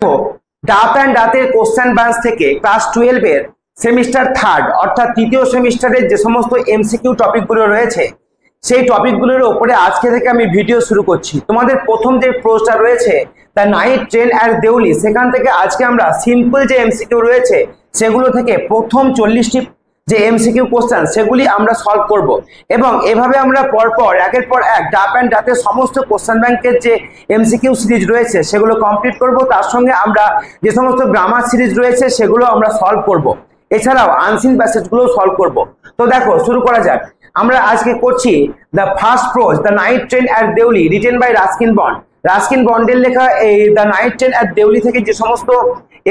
দেখো ডাপ and ডাতের question bank থেকে class 12 এর সেমিস্টার থার্ড অর্থাৎ তৃতীয় সেমিস্টারের যে সমস্ত এমসিকিউ টপিকগুলো রয়েছে সেই টপিকগুলোর উপরে আজকে থেকে আমি ভিডিও শুরু করছি। তোমাদের প্রথম যে প্রশ্নটা রয়েছে the night train at Deoli, সেখান থেকে আজকে আমরা সিম্পল যে এমসিকিউ রয়েছে সেগুলো থেকে প্রথম 40টি যে এমসিকিউ কোশ্চেন সেগুলি আমরা সলভ করব এবং এভাবে আমরা পরপর একের পর এক ডাপ অ্যান্ড ডাতের সমস্ত কোশ্চেন ব্যাংকের যে এমসিকিউ সিরিজ রয়েছে সেগুলো কমপ্লিট করব। তার সঙ্গে আমরা যে সমস্ত গ্রামার সিরিজ রয়েছে সেগুলো আমরা সলভ করব, এছাড়াও আনসিন প্যাসেজগুলো সলভ করব। তো দেখো শুরু করা যাক। আমরা আজকে করছি the first prose the night train at Deoli written by Ruskin Bond. Ruskin বন্ডের লেখা এই the night train at Deoli থেকে যে সমস্ত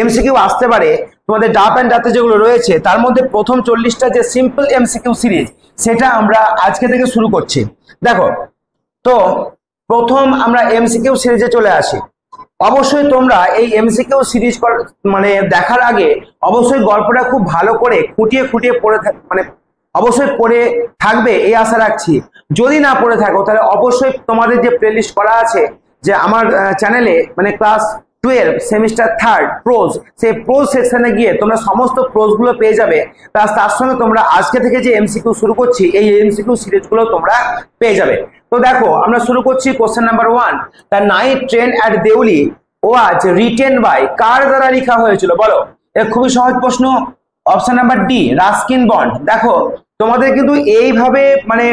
এমসিকিউ আসতে পারে তোমাদের ডাপ অ্যান্ড ডাতে যেগুলো রয়েছে তার মধ্যে প্রথম 40টা যে সিম্পল এমসিকিউ সিরিজ সেটা আমরা আজকে থেকে শুরু করছি। দেখো তো প্রথম আমরা এমসিকিউ সিরিজে চলে আসি। অবশ্যই তোমরা এই এমসিকিউ সিরিজ মানে দেখার আগে অবশ্যই গল্পটা খুব ভালো করে খুঁটিয়ে খুঁটিয়ে পড়ে মানে অবশ্যই পড়ে থাকবে এই আশা রাখছি। যদি না পড়ে থাকো তাহলে অবশ্যই তোমাদের যে প্লেলিস্ট করা আছে যে আমার চ্যানেলে মানে ক্লাস 12 সেমিস্টার থার্ড প্রোজ, সেই প্রোজ সেকশনে গিয়ে তোমরা সমস্ত প্রোজগুলো পেয়ে যাবে। প্লাস তার সঙ্গে তোমরা আজকে থেকে যে এমসিকিউ শুরু করছি এই এমসিকিউ সিরিজগুলো তোমরা পেয়ে যাবে। তো দেখো আমরা শুরু করছি question number 1। The night train at Deoli was written by, কার দ্বারা লেখা হয়েছিল বলো? এটা খুবই সহজ প্রশ্ন। Option number D Ruskin Bond. দেখো তোমাদের কিন্তু এইভাবে মানে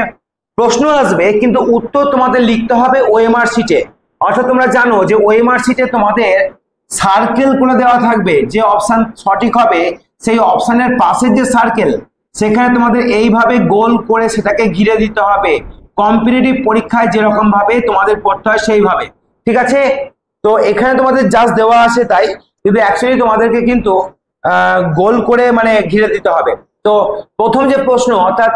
প্রশ্ন আসবে কিন্তু উত্তর তোমাদের লিখতে হবে ওএমআর শিটে। অর্থাৎ তোমরা জানো যে ওএমআর শিটে তোমাদের সার্কেল করে দেওয়া থাকবে, যে অপশন সঠিক হবে সেই অপশনের পাশের যে সার্কেল সেখানে তোমাদের এইভাবে গোল করে সেটাকে ঘিরে দিতে হবে। কম্পিটিটিভ পরীক্ষায় যেরকম ভাবে তোমাদের পড়তে হয় সেইভাবে, ঠিক আছে? তো এখানে তোমাদের জাস্ট দেওয়া আছে তাই, কিন্তু অ্যাকচুয়ালি তোমাদেরকে কিন্তু গোল করে মানে ঘিরে দিতে হবে। তো প্রথম যে প্রশ্ন অর্থাৎ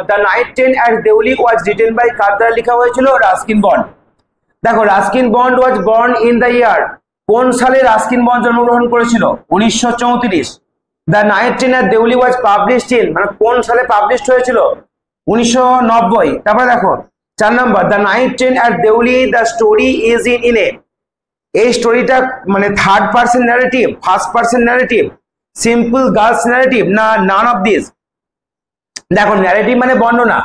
the night train at Deoli was written by, কার দ্বারা লেখা হয়েছিল? Ruskin Bond. দেখো Ruskin Bond was born in the year, কোন সালে রাস্কিন বন্ড জন্মগ্রহণ করেছিল? 1934। The night train at Deoli was published in, মানে কোন সালে পাবলিশড হয়েছিল? 1990। তারপরে দেখো 4 নম্বর the night train at Deoli the story is in a, এই স্টোরিটা মানে third person narrative, first person narrative, simple girls narrative না নান অফ দিস? দেখো ন্যারেটিভ মানে বর্ণনা,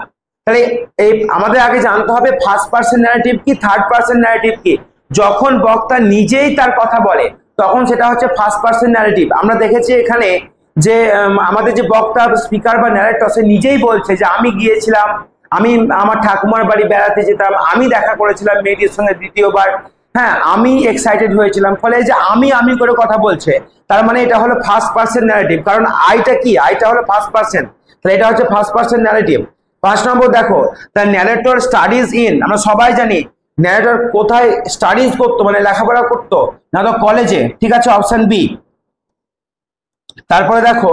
তাহলে এই আমাদের আগে জানতে হবে ফার্স্ট পার্সন ন্যারেটিভ কি থার্ড পার্সন ন্যারেটিভ কি। যখন বক্তা নিজেই তার কথা বলে তখন সেটা হচ্ছে ফার্স্ট পার্সন ন্যারেটিভ। আমরা দেখেছি এখানে যে আমাদের যে বক্তা স্পিকার বা ন্যারেটর সে নিজেই বলছে যে আমি গিয়েছিলাম, আমি আমার ঠাকুমার বাড়ি বেড়াতে যেতাম, আমি দেখা করেছিলাম মেয়েটির সঙ্গে দ্বিতীয়বার, হ্যাঁ আমি এক্সাইটেড হয়েছিলাম। ফলে যে আমি করে কথা বলছে তার মানে এটা হলো ফার্স্ট পার্সন ন্যারেটিভ, কারণ আইটা কি, আইটা হলো ফার্স্ট পার্সন, তাহলে এটা হচ্ছে ফার্স্ট পার্সন ন্যারেটিভ। 5 নম্বর দেখো দ্য ন্যারেটর স্টাডিজ ইন, আমরা সবাই জানি ন্যারেটর কোথায় স্টাডিজ করতো মানে লেখাপড়া করতো, না তো কলেজে, ঠিক আছে অপশন বি। তারপরে দেখো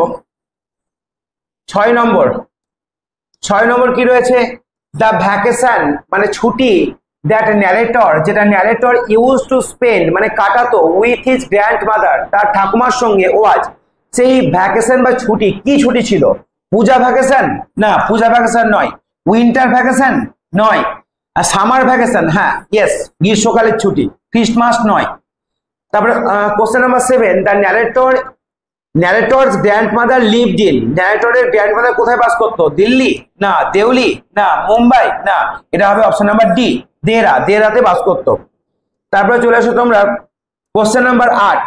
6 নম্বর কি রয়েছে? দ্য ভ্যাকেশন মানে ছুটি দ্যাট ন্যারেটর, যেটা ন্যারেটর ইউজ টু স্পেন্ড মানে কাটাতো উইথ হিজ গ্র্যান্ড মাদার, তার ঠাকুমার সঙ্গে, ওয়াজ, সেই ভ্যাকেশন বা ছুটি কি ছুটি ছিল? পূজা ভ্যাকেশন না, পূজা ভ্যাকেশন নয়। উইন্টার ভ্যাকেশন নয়। আর সামার ভ্যাকেশন, হ্যাঁ ইয়েস গ্রীষ্মকালের ছুটি, ক্রিসমাস নয়। তারপরে question number 7 the narrator's grandmother lived in, ন্যারেটরের গ্র্যান্ডমাদার কোথায় বাস করতো? দিল্লি না, দেউলি না, মুম্বাই না, এটা হবে অপশন নাম্বার ডি দেরাতে বাস করতো। তারপরে চলে আসো তোমরা কোশ্চেন নাম্বার 8।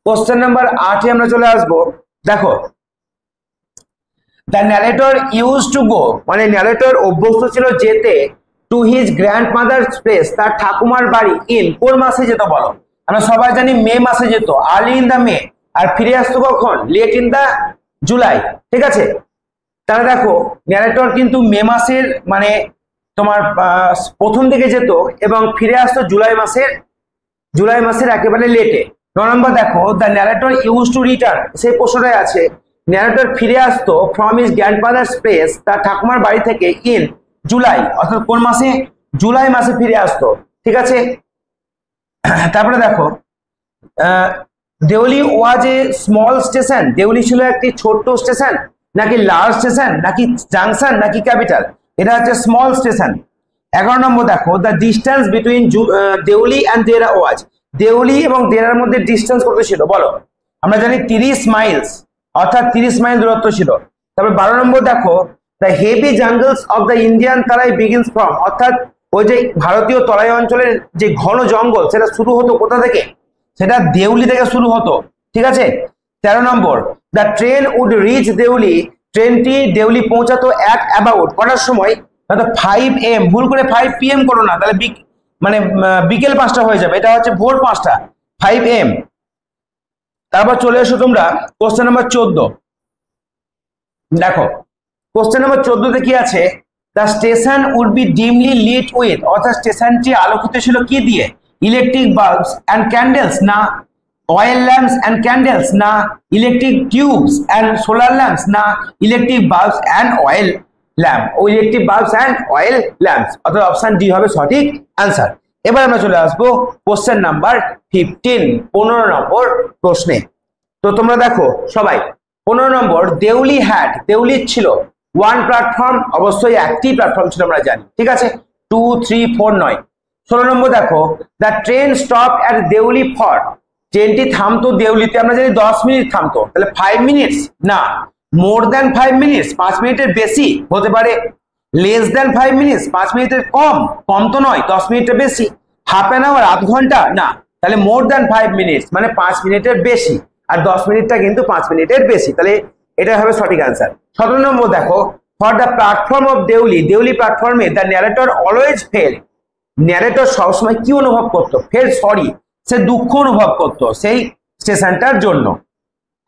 কোশ্চেন নাম্বার 8-এ আমরা চলে আসবো। দেখো the narrator use to go, মানে ন্যারেটর অভ্যস্ত ছিল যেতে টু হিজ গ্র্যান্ডমাদার প্লেস, তার ঠাকুমার বাড়ি, ইন কোন মাসে যেত বলো? আমরা সবাই জানি মে মাসে যেত, আর্লি ইন দা মে। আর ফিরে আসতো কখন? লেট ইন দা জুলাই, ঠিক আছে? তাহলে দেখো ন্যারেটর কিন্তু মে মাসের মানে তোমার প্রথম দিকে যেত এবং ফিরে আসতো জুলাই মাসের একেবারে লেটে। 9 নম্বর দেখো the narrator use to return, সেই প্রশ্নটাই আছে ন্যারেটর ফিরে আসতো ফ্রম হিজ গ্র্যান্ডফাদার্স প্লেস, তার ঠাকুমার বাড়ি থেকে, ইন জুলাই, অর্থাৎ কোন মাসে? জুলাই মাসে ফিরে আসতো, ঠিক আছে? তারপরে দেখো Deoli was a small station, Deoli ছিল একটি ছোট্ট স্টেশন নাকি লার্জ স্টেশন নাকি জাংশন নাকি ক্যাপিটাল? এটা হচ্ছে স্মল স্টেশন। 11 নম্বর দেখো the distance between Deoli and Dehra was, Deoli এবং দেরার মধ্যে ডিস্টেন্স কত ছিল বলো? আমরা জানি 30 মাইলস, অর্থাৎ 30 মাইল দূরত্ব ছিল। তারপর 12 নম্বর দেখো, the heavy জাঙ্গলস of the Indian তারাই বিগিনস ফ্রম, অর্থাৎ ওই যে ভারতীয় তরাই অঞ্চলের যে ঘন জঙ্গল সেটা শুরু হতো কোথা থেকে? সেটা দেউলি থেকে শুরু হতো, ঠিক আছে। 13 নম্বর, the train would reach Deoli, ট্রেনটি দেউলি পৌঁছাতো অ্যাট অ্যাবাউট কটার সময়? 5 AM, ভুল করে 5 PM করো না, তাহলে মানে বিকেল 5টা হয়ে যাবে, এটা হচ্ছে ভোর 5টা, 5 AM। তারপর চলে এসো তোমরা কোশ্চেন নাম্বার 14। দেখো কোশ্চেন নাম্বার 14তে কি আছে? The station would be dimly lit with, অর্থাৎ স্টেশনটি আলোকিত ছিল কি দিয়ে? ইলেকট্রিক বাল্বস অ্যান্ড ক্যান্ডেলস না, অয়েল ল্যাম্পস অ্যান্ড ক্যান্ডেলস না, electric tubes and solar lamps না, electric bulbs and oil lamp, ও electric bulbs and oil lamps, অর্থাৎ অপশন ডি হবে সঠিক অ্যান্সার। এবার আমরা চলে আসবো কোশ্চেন নাম্বার 15, 15 নম্বর প্রশ্নে। তো তোমরা দেখো সবাই, 15 নম্বর, দেউলি হ্যাড, দেউলির ছিল 1 প্ল্যাটফর্ম, অবশ্যই একটি প্ল্যাটফর্ম ছিল আমরা জানি, ঠিক আছে, 2, 3, 4 নয়। 16 নম্বর দেখো, the train stop at Deoli for, ট্রেনটি থামতো দেউলিতে আমরা জানি 10 মিনিট থামতো, তাহলে 5 মিনিটস না, মোর দ্যান 5 মিনিটস 5 মিনিটের বেশি হতে পারে, লেস দ্যান 5 মিনিটস 5 মিনিটের কম, কম তো নয়, 10 মিনিটের বেশি, হাফ অ্যান আওয়ার আধ ঘন্টা না, তাহলে মোর দ্যান 5 মিনিটস মানে 5 মিনিটের বেশি, আর 10 মিনিটটা কিন্তু 5 মিনিটের বেশি, তাহলে এটা হবে সঠিক অ্যান্সার। 17 নম্বর দেখো, for the platform of Deoli, Deoli প্ল্যাটফর্মে the narrator always felt, narrator সবসময় কি অনুভব করতো? ফেল সরি, সে দুঃখ অনুভব করতো সেই স্টেশনটার জন্য।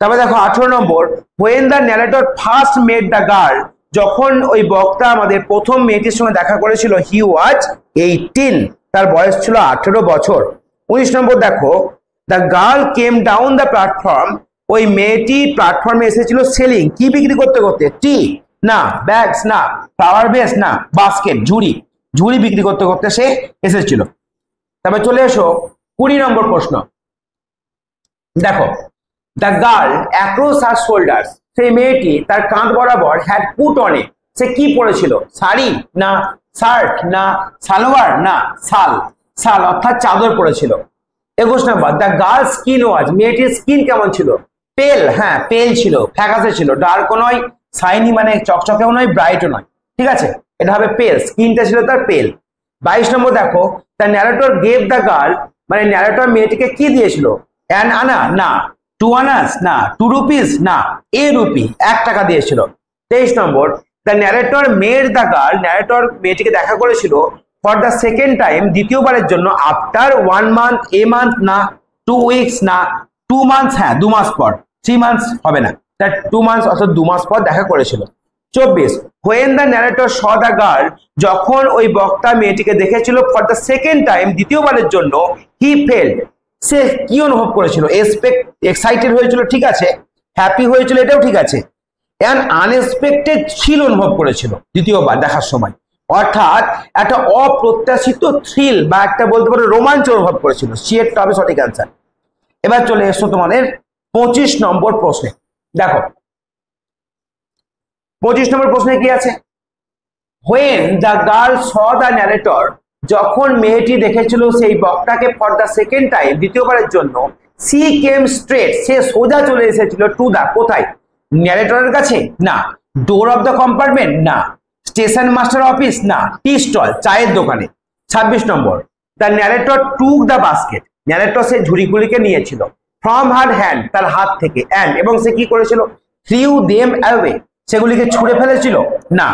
তারপরে দেখো 18 নম্বর, when the narrator first met the girl, যখন ওই বক্তা আমাদের প্রথম মেয়েটির সঙ্গে দেখা করেছিল, হি ওয়াজ 18, তার বয়স ছিল 18 বছর। 19 নম্বর দেখো, the girl came down the platform, ওই মেয়েটি প্ল্যাটফর্মে এসেছিল সেলিং, কি বিক্রি করতে করতে? টি না, ব্যাগস না, ফ্লাওয়ার বেস না, বাস্কেট, ঝুড়ি, ঝুড়ি বিক্রি করতে করতে সে এসেছিল। তারপরে চলে এসো 20 নম্বর প্রশ্ন। দেখো, the girl across her shoulders, সেই মেয়েটি তার কাঁধ বরাবর হ্যাড পুট অন এ, সে কি পরেছিল? শাড়ি না, শার্ট না, সালোয়ার না, শাল, শাল অর্থাৎ চাদর পরেছিল। 21 নম্বর, দ্য গার্ল স্কিন ওয়াজ, মেয়েটির স্কিন কেমন ছিল? পেল, হ্যাঁ পেল ছিল, ফ্যাকাশে ছিল, ডার্কও নয়, শাইনি মানে চকচকেও নয়, ব্রাইটও নয়, ঠিক আছে, এটা হবে পেল, স্কিনটা ছিল তার পেল। 22 নম্বর দেখো, the narrator gave the girl, মানে ন্যারেটর মেয়েটিকে কি দিয়েছিল? অ্যান আনা না, 2 আনাস না, 2 রুপিস না, এ রুপি, 1 টাকা দিয়েছিল। 23 নম্বর, the narrator made the girl, narrator মেয়েটিকে দেখা করেছিল ফর দ্য সেকেন্ড টাইম, দ্বিতীয়বারের জন্য, আফটার 1 মান্থ, এ মান্থ না, 2 উইকস না, 2 মান্থস, হ্যাঁ 2 মাস পর, 3 মান্থস হবে না, 2 মান্থস অর্থাৎ 2 মাস পর দেখা করেছিল। 24, when the narrator saw the girl, যখন ওই বক্তা মেয়েটিকে দেখেছিল ফর দ্য সেকেন্ড টাইম, দ্বিতীয়বারের জন্য, হি ফেল্ড, সে কি অনুভব করেছিল? এক্সাইটেড হয়েছিল, ঠিক আছে, হ্যাপি হয়েছিল, এটাও ঠিক আছে, অ্যান আনএক্সপেক্টেড থ্রিল অনুভব করেছিল দ্বিতীয়বার দেখার সময়, অর্থাৎ একটা অপ্রত্যাশিত থ্রিল বা একটা বলতে পারো রোমাঞ্চ অনুভব করেছিল, সিয়েরটা হবে সঠিক অ্যান্সার। এবার চলে এসো তোমাদের 25 নম্বর প্রশ্নে। দেখো 25 নম্বর প্রশ্নে কি আছে? When the girl saw the narrator, যখন মেয়েটি দেখেছিল সেই বক্তাকে ফর দ্য সেকেন্ড টাইম, দ্বিতীয়বারের জন্য, সি কেম স্ট্রেট, সে সোজা চলে এসেছিল টু দ্য, কোথায়? ন্যারেটরের কাছে না, ডোর অফ দ্য কম্পার্টমেন্ট না, স্টেশন মাস্টার অফিস না, টি স্টল, চায়ের দোকানে। 26 নম্বর, the narrator took the basket, narrator সেই ঝুড়িগুলিকে নিয়েছিল ফ্রম হার হ্যান্ড, তার হাত থেকে, অ্যান্ড এবং সে কি করেছিল? থ্রিউ দেম অ্যাওয়ে, সেগুলিকে ছুঁড়ে ফেলেছিল না,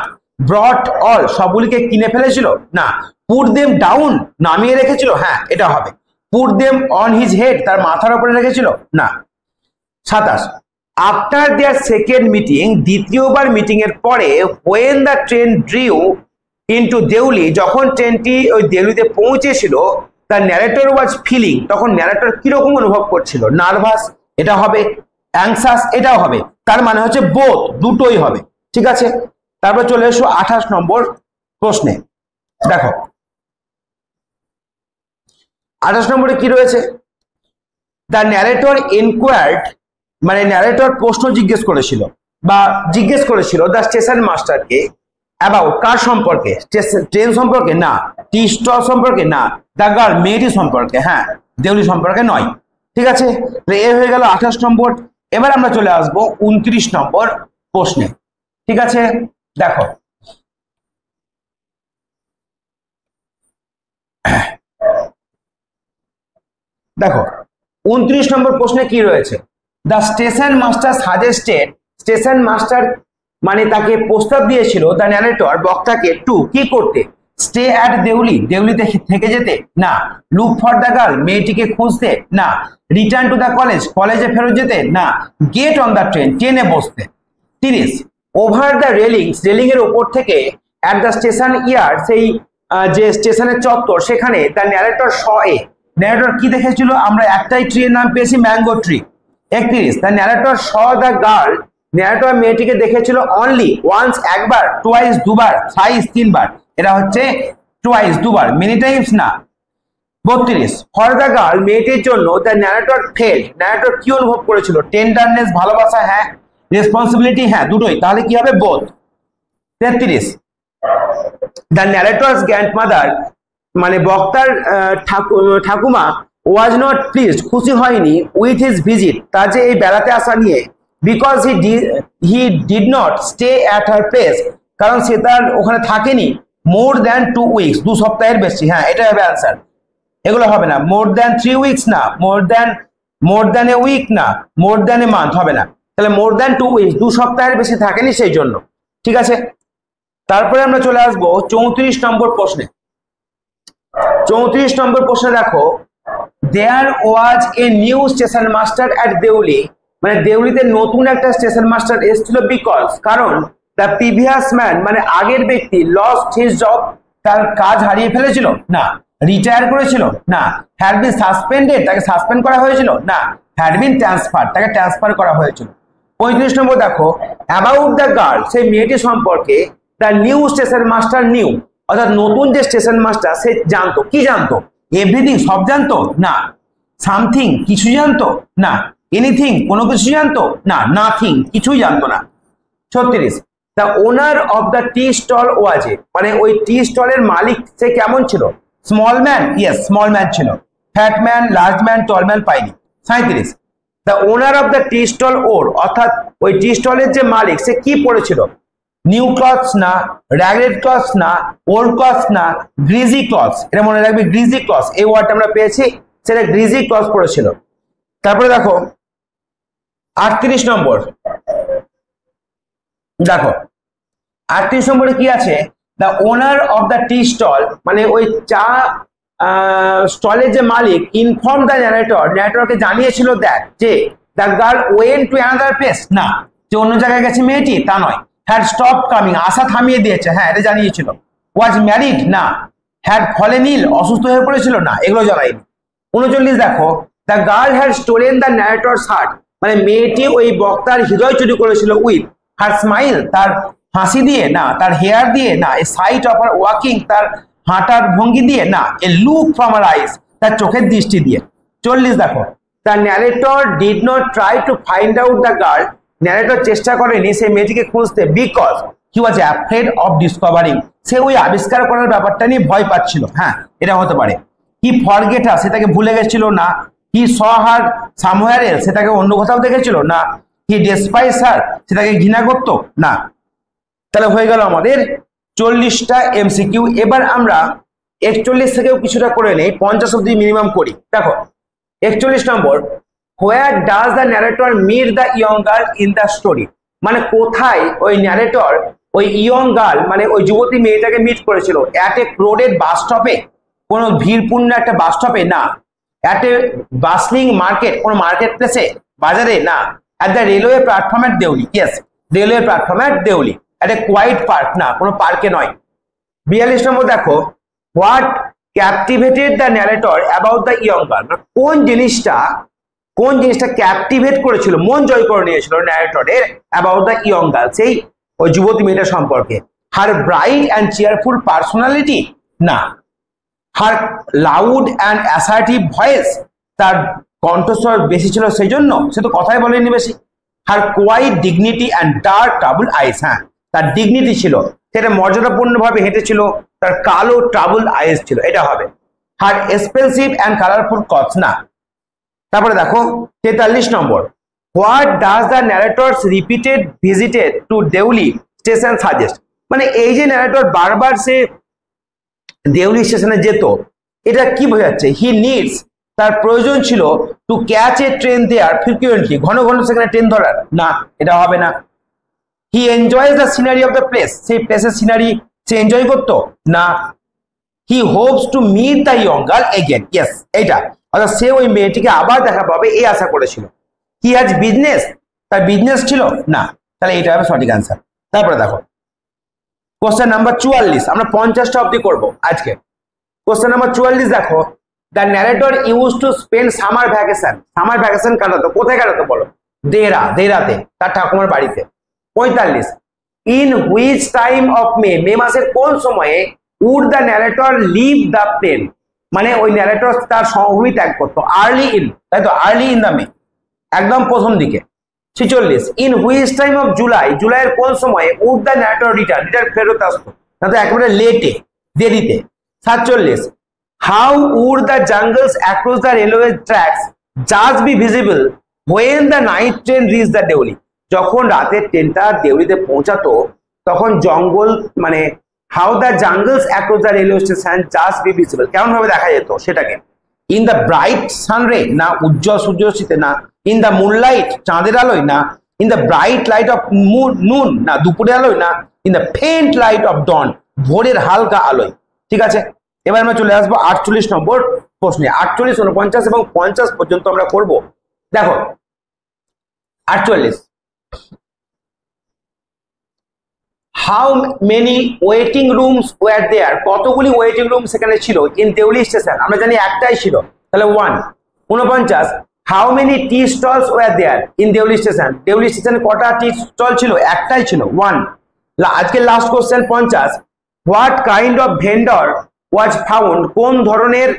ব্রট অল, সবগুলিকে কিনে ফেলেছিল না, পুট দেম ডাউন, নামিয়ে রেখেছিল, হ্যাঁ এটা হবে, put them on his head, তার মাথার উপরে রেখেছিল না। 27, আফটার দেয়ার সেকেন্ড মিটিং, দ্বিতীয়বার মিটিং এর পরে, when the train drew into Deoli, যখন ট্রেনটি ওই দেউলিতে পৌঁছেছিল, দ্য ন্যারেটর ওয়াজ ফিলিং, তখন ন্যারেটর কিরকম অনুভব করছিল? নার্ভাস, এটা হবে, অ্যাংসাস, এটাও হবে, তার মানে হচ্ছে বোথ, দুটোই হবে, ঠিক আছে। তারপর চলে এসো 28 নম্বর প্রশ্নে। দেখো 28 নম্বরে কি রয়েছে? দ্য ন্যারেটর ইনকোয়ার্ড, মানে ন্যারেটর প্রশ্ন জিজ্ঞেস করেছিল বা জিজ্ঞেস করেছিল দ্য স্টেশন মাস্টারকে, অ্যাবাউট, কার সম্পর্কে? ট্রেন সম্পর্কে না, টি স্টল সম্পর্কে না, দ্য গার্ল, মেয়েটি সম্পর্কে, হ্যাঁ দেউলি সম্পর্কে নয়। ঠিক আছে, এ হয়ে গেল 28 নম্বর। এবার আমরা চলে আসবো 29 নম্বর প্রশ্নে। ঠিক আছে, দেখো দেখো 29 নম্বর প্রশ্নে কি রয়েছে, the station master suggested, station master মানে তাকে প্রস্তাব দিয়েছিল দ্য ন্যারেটর বক্তাকে টু কি করতে, স্টে অ্যাট দেউলি, দেউলিতে থেকে যেতে না, লুক ফর দ্য গার্ল, মেয়েটিকে খুঁজতে না, রিটার্ন টু দ্য কলেজ, কলেজে ফেরত যেতে না, গেট অন দ্য ট্রেন, ট্রেনে বসতে। 30 ওভার দ্য রেলিংস, রেলিং এর উপর থেকে অ্যাট দ্য স্টেশন ইয়ার্ড, সেই যে স্টেশনের চত্বর সেখানে the narrator saw A, narrator কি দেখেছিল, আমরা একটাই ট্রির নাম পেয়েছি mango tree. 31 the narrator saw the girl, narrator মেয়েটিকে দেখেছিল অনলি ওয়ান্স একবার, টুয়াইস দুবার, থ্রাইস তিনবার, এটা হচ্ছে টুয়াইস দুবার, মেনি টাইমস না। 32 ফর দ্য গার্ল, মেয়েটির জন্য দ্য ন্যারেটর ফেল, ন্যারেটর কি অনুভব করেছিল, টেন্ডারনেস ভালোবাসা হ্যাঁ, রেসপন্সিবিলিটি হ্যাঁ, দুটোই, তাহলে কি হবে বোথ। 33 দ্য ন্যারেটরস গ্র্যান্ডমাদার মানে বক্তার ঠাকুমা ওয়াজ নট প্লিজড, খুশি হয়নি উইথ হিজ ভিজিট, তার যে এই বেড়াতে আসা নিয়ে, because he did not stay at her place, কারণ সে তার ওখানে থাকেনি মোর দ্যান 2 উইকস, 2 সপ্তাহের বেশি, হ্যাঁ এটা হবে অ্যান্সার। এগুলো হবে না, মোর দ্যান 3 উইকস না, মোর দ্যান এ উইক না, মোর দ্যান এ মান্থ হবে না, তাহলে মোর দ্যান 2 উইকস, 2 সপ্তাহের বেশি থাকেনি সেই জন্য। ঠিক আছে, তারপরে আমরা চলে আসবো 34 নম্বর প্রশ্নে। 34 নম্বর প্রশ্নে দেখো, there was a new station master at Deoli, মানে দেউলিতে নতুন একটা স্টেশন মাস্টার এসেছিল, বিকজ কারণ দ্য প্রিভিয়াস ম্যান মানে আগের ব্যক্তি লস্ট হিজ জব, তার কাজ হারিয়ে ফেলেছিল না, রিটায়ার করেছিল না, হ্যাড বিন সাসপেন্ডেড, তাকে সাসপেন্ড করা হয়েছিল না, হ্যাড বিন ট্রান্সফার, তাকে ট্রান্সফার করা হয়েছিল। 35 নম্বর দেখো, অ্যাবাউট দ্য গার্ল, সেই মেয়েটি সম্পর্কে the new station master new, অর্থাৎ নতুন যে স্টেশন মাস্টার সে জানতো, কি জানতো, এভরিথিং সব জানতো না, সামথিং কিছু জানতো না, এনিথিং কোনো কিছু জানতো না, নাথিং কিছুই জানতো না। 36 the owner of the tea stall was a, মানে ওই টি স্টলের মালিক সে কেমন ছিল, small man, yes small man ছিল, fat man, large man, tall man পাইনি। 37 the owner of the tea stall or, অর্থাৎ ওই টি স্টলের যে মালিক সে কি পড়েছিল, নিউ ক্লথস না, র্যাগেড ক্লথস না, ওল্ড ক্লথস না, গ্রিজি ক্লথস, এটা মনে রাখবে গ্রিজি ক্লথস, এই ওয়ার্ডটা আমরা পেয়েছি, সেটা গ্রিজি ক্লথস পড়েছিল। তারপরে দেখো 38 নম্বর, দেখো 38 নম্বরে কি আছে, the owner of the tea stall, মানে ওই চা স্টলের যে মালিক, ইনফর্ম দ্য ন্যারেটর, ন্যারেটরকে জানিয়েছিল দ্যাট যে the girl went to another place, না যে অন্য জায়গায় গেছে মেয়েটি তা নয়, হ্যাড স্টপ কামিং, আশা থামিয়ে দিয়েছে, হ্যাঁ এটা জানিয়েছিল, ওয়াজ ম্যারিড না, হ্যাড ফলেন ইল, অসুস্থ হয়ে পড়েছিল না, এগুলো জানায়নি। 39 দেখো, the girl had stolen the narrator's heart, মানে মেয়েটি ওই বক্তার হৃদয় চুরি করেছিল, উইথ হার স্মাইল, তার হাসি দিয়ে না, তার হেয়ার দিয়ে না, এ সাইট অফ হার ওয়াকিং, তার হাঁটার ভঙ্গি দিয়ে না, এ লুক ফ্রম হার আইস, তার চোখের দৃষ্টি দিয়ে। 40 দেখো, the narrator did not try to find out the girl, narrator চেষ্টা করেনি সেই মেয়েটিকে খুঁজতে, because he was afraid of discovering, সে ওই আবিষ্কার করার ব্যাপারটা নিয়ে ভয় পাচ্ছিল, হ্যাঁ এটা হতে পারে। হি ফরগেট হার, সে তাকে ভুলে গেছিল না, হি স হার সামওয়্যার এলস, সে তাকে অন্য কোথাও দেখেছিল না, হি ডেসপাইস হার, সে তাকে ঘৃণা করতো না। তাহলে হয়ে গেল আমাদের 40টা এমসিকিউ। এবার আমরা 41 থেকেও কিছুটা করে নেই, 50 অব্দি মিনিমাম করি। দেখো 41 নম্বর, where does the narrator meet the young girl in the story, মানে কোথায় ওই ন্যারেটর ওই ইয়ং গার্ল মানে ওই যুবতী মেয়েটাকে মিট করেছিল, অ্যাট এ ক্রোডেড বাস স্টপে, কোনো ভিড়পূর্ণ একটা বাস স্টপে না, অ্যাট এ বাসলিং মার্কেট, কোনো মার্কেট প্লেসে বাজারে না, at the railway platform at Deoli, yes railway platform at Deoli, at a quiet park না, কোনো পার্কে নয়। 42 নম্বর দেখো, what captivated the narrator about the young girl, কোন জিনিসটা ক্যাপটিভেট করেছিল, মন জয় করে নিয়েছিল ন্যারেটরের, অ্যাবাউট দ্য ইয়ং গার্ল, সেই ওই যুবতী মেয়েটা সম্পর্কে, her bright and cheerful personality না, her loud and assertive voice, তার কণ্ঠস্বর বেশি ছিল সেই জন্য, সে তো কথাই বলেনি বেশি, her quiet dignity and dark trouble eyes, হ্যাঁ তার ডিগনিটি ছিল, সেটা মর্যাদাপূর্ণ ভাবে হেঁটেছিল, তার কালো ট্রাবল আইস ছিল, এটা হবে। Her expensive and colourful clothes না। তারপরে দেখো 43 নম্বর, what does the narrator's repeated visited to Deoli station suggest, মানে এই যে ন্যারেটর বারবার সে দেউলি স্টেশনে যেত, এটা কি বোঝাচ্ছে? হি নিডস, তার প্রয়োজন ছিল to catch a train there frequently, ঘন ঘন সেখানে ট্রেন ধরার না, এটা হবে না। He enjoys the scenery of the place, সেই প্লেসের সিনারি সে এনজয় করতো না। He hopes to meet the young girl again, yes এইটা, অর্থাৎ সে ওই মেয়েটিকে আবার দেখা পাবে এই আশা করেছিল। হি হ্যাজ বিজনেস, তার বিজনেস ছিল না, তাহলে এটা হবে সঠিক আনসার। তারপরে দেখো কোশ্চেন নাম্বার 44, আমরা 50টা অবধি করবো আজকে। কোশ্চেন নাম্বার 44 দেখো, the narrator use to spend summer vacation, summer vacation কাটাতো কোথায় কাটাতো বলো? দেরাতে, তার ঠাকুমার বাড়িতে। 45, in which time of May, May মাসের কোন সময়ে would the narrator leave the plane, মানে ওই ন্যারেটর তার সমভূমি ত্যাগ করতো? আর্লি ইন, তাই তো, আর্লি ইন দ্য মে, একদম প্রথম দিকে। 46, in which time of July, জুলাইয়ের কোন সময়ে উড দ্য ন্যারেটর রিটার্ন ফেরত আসতো? না তো একেবারে লেটে, দেরিতে। 47, how would the jungles across the railway tracks just be visible when the night train reach the Deoli, যখন রাতের ট্রেনটা দেউলিতে পৌঁছাতো তখন জঙ্গল, মানে how the jungles across the railway station just be visible, কেমন ভাবে দেখা যেত সেটাকে? ইন দ্য ব্রাইট সানরে, না উজ্জ্বল সূর্যরশ্মিতে, না ইন দ্য মুনলাইট, চাঁদের আলোয়, না in the bright light off নুন, না দুপুরের আলোয়, না in the ফেন্ট light of dawn, ভোরের হালকা আলোয়। ঠিক আছে, এবার আমরা চলে আসবো 48 নম্বর প্রশ্নে। 48, 49 এবং 50 পর্যন্ত আমরা করব। দেখো 48, how many waiting rooms were there, কতগুলি ওয়েটিং রুম সেখানে ছিল ইন দেউলি স্টেশন, আমরা জানি একটাই ছিল, তাহলে 1। 49, how many tea stalls were there in Deoli station, Deoli স্টেশনে কটা টি স্টল ছিল? একটাই ছিল, 1। আজকে last question 50, what kind of vendor was found, কোন ধরনের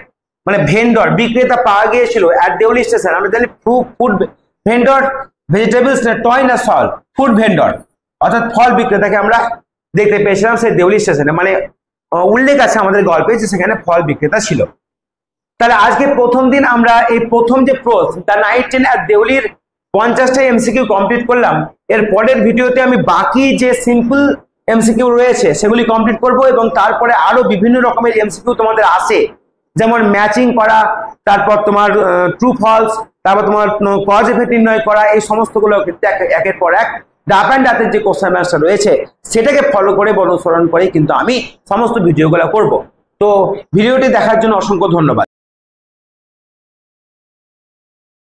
মানে ভেন্ডর বিক্রেতা পাওয়া গিয়েছিল অ্যাট দেউলি স্টেশন, আমরা জানি ফুড ভেন্ডর, ভেজিটেবলস না টয় না সল, ফুড ভেন্ডর অর্থাৎ ফল বিক্রেতাকে আমরা দেখতে পেয়েছিলাম সেই দেউলি স্টেশনে, মানে উল্লেখ আছে আমাদের গল্পে যে সেখানে ফল বিক্রেতা ছিল। তাহলে আজকে প্রথম দিন আমরা এই প্রথম যে প্রশ্ন দ্য নাইট ট্রেন অ্যাট দেউলির 50টা এমসিকিউ কমপ্লিট করলাম। এর পরের ভিডিওতে আমি বাকি যে সিম্পল এমসিকিউ রয়েছে সেগুলি কমপ্লিট করব, এবং তারপরে আরো বিভিন্ন রকমের এমসিকিউ তোমাদের আসে, যেমন ম্যাচিং করা, তারপর তোমার ট্রু ফলস, তারপর তোমার কজ এফেক্ট নির্ণয় করা, এই সমস্তগুলো একের পর এক ডাপ অ্যান্ড ডাতের যে কোশ্চেন অ্যান্সার রয়েছে সেটাকে ফলো করে অনুসরণ করে কিন্তু আমি সমস্ত ভিডিওগুলো করব। তো ভিডিওটি দেখার জন্য অসংখ্য ধন্যবাদ।